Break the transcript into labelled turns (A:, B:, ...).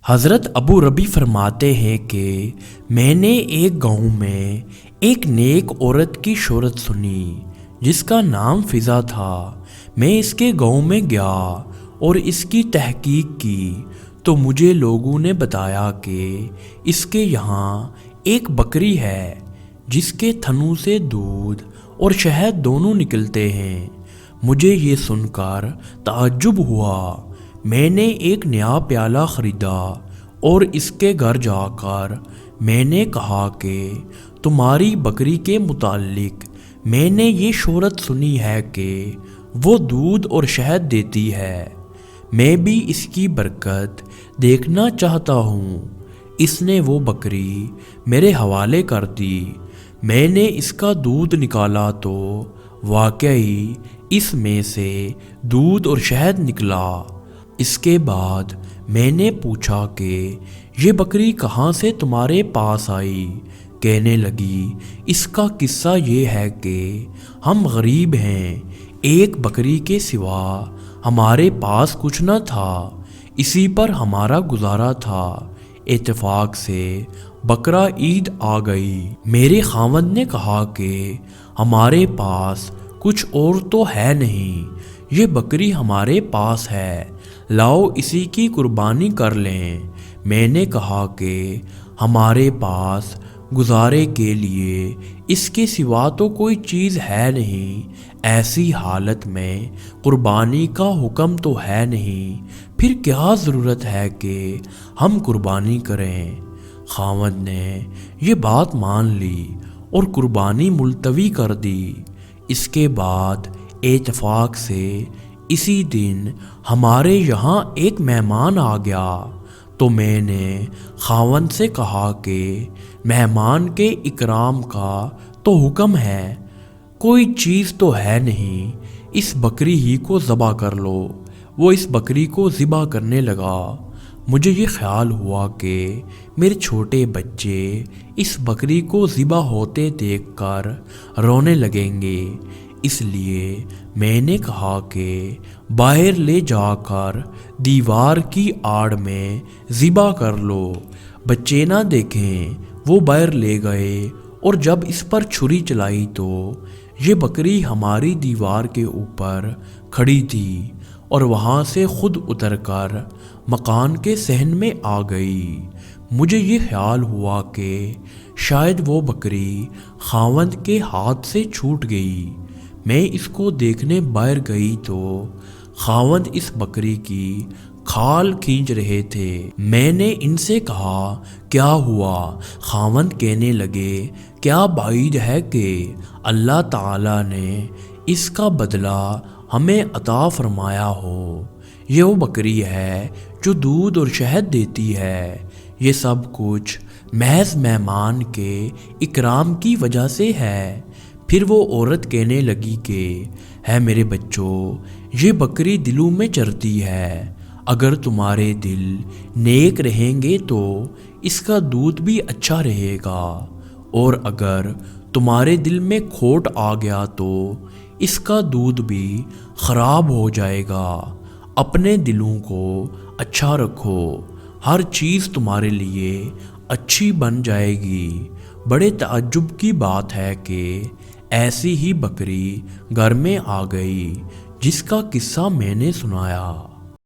A: حضرت ابو ربی فرماتے ہیں کہ میں نے ایک گاؤں میں ایک نیک عورت کی شہرت سنی جس کا نام فضا تھا۔ میں اس کے گاؤں میں گیا اور اس کی تحقیق کی تو مجھے لوگوں نے بتایا کہ اس کے یہاں ایک بکری ہے جس کے تھنوں سے دودھ اور شہد دونوں نکلتے ہیں۔ مجھے یہ سن کر تعجب ہوا۔ میں نے ایک نیا پیالہ خریدا اور اس کے گھر جا کر میں نے کہا کہ تمہاری بکری کے متعلق میں نے یہ شہرت سنی ہے کہ وہ دودھ اور شہد دیتی ہے، میں بھی اس کی برکت دیکھنا چاہتا ہوں۔ اس نے وہ بکری میرے حوالے کر دی۔ میں نے اس کا دودھ نکالا تو واقعی اس میں سے دودھ اور شہد نکلا۔ اس کے بعد میں نے پوچھا کہ یہ بکری کہاں سے تمہارے پاس آئی؟ کہنے لگی اس کا قصہ یہ ہے کہ ہم غریب ہیں، ایک بکری کے سوا ہمارے پاس کچھ نہ تھا، اسی پر ہمارا گزارا تھا۔ اتفاق سے بقرہ عید آ گئی۔ میرے خاوند نے کہا کہ ہمارے پاس کچھ اور تو ہے نہیں، یہ بکری ہمارے پاس ہے، لاؤ اسی کی قربانی کر لیں۔ میں نے کہا کہ ہمارے پاس گزارے کے لیے اس کے سوا تو کوئی چیز ہے نہیں، ایسی حالت میں قربانی کا حکم تو ہے نہیں، پھر کیا ضرورت ہے کہ ہم قربانی کریں؟ خاوند نے یہ بات مان لی اور قربانی ملتوی کر دی۔ اس کے بعد اتفاق سے اسی دن ہمارے یہاں ایک مہمان آ گیا تو میں نے خاوند سے کہا کہ مہمان کے اکرام کا تو حکم ہے، کوئی چیز تو ہے نہیں، اس بکری ہی کو ذبح کر لو۔ وہ اس بکری کو ذبح کرنے لگا۔ مجھے یہ خیال ہوا کہ میرے چھوٹے بچے اس بکری کو ذبح ہوتے دیکھ کر رونے لگیں گے، اس لیے میں نے کہا کہ باہر لے جا کر دیوار کی آڑ میں ذبح کر لو، بچے نہ دیکھیں۔ وہ باہر لے گئے اور جب اس پر چھری چلائی تو یہ بکری ہماری دیوار کے اوپر کھڑی تھی اور وہاں سے خود اتر کر مکان کے صحن میں آ گئی۔ مجھے یہ خیال ہوا کہ شاید وہ بکری خاوند کے ہاتھ سے چھوٹ گئی۔ میں اس کو دیکھنے باہر گئی تو خاوند اس بکری کی کھال کھینچ رہے تھے۔ میں نے ان سے کہا کیا ہوا؟ خاوند کہنے لگے کیا بعید ہے کہ اللہ تعالیٰ نے اس کا بدلہ ہمیں عطا فرمایا ہو۔ یہ وہ بکری ہے جو دودھ اور شہد دیتی ہے، یہ سب کچھ محض مہمان کے اکرام کی وجہ سے ہے۔ پھر وہ عورت کہنے لگی کہ ہے میرے بچوں، یہ بکری دلوں میں چرتی ہے، اگر تمہارے دل نیک رہیں گے تو اس کا دودھ بھی اچھا رہے گا، اور اگر تمہارے دل میں کھوٹ آ گیا تو اس کا دودھ بھی خراب ہو جائے گا۔ اپنے دلوں کو اچھا رکھو، ہر چیز تمہارے لیے اچھی بن جائے گی۔ بڑے تعجب کی بات ہے کہ ایسی ہی بکری گھر میں آ گئی جس کا قصہ میں نے سنایا۔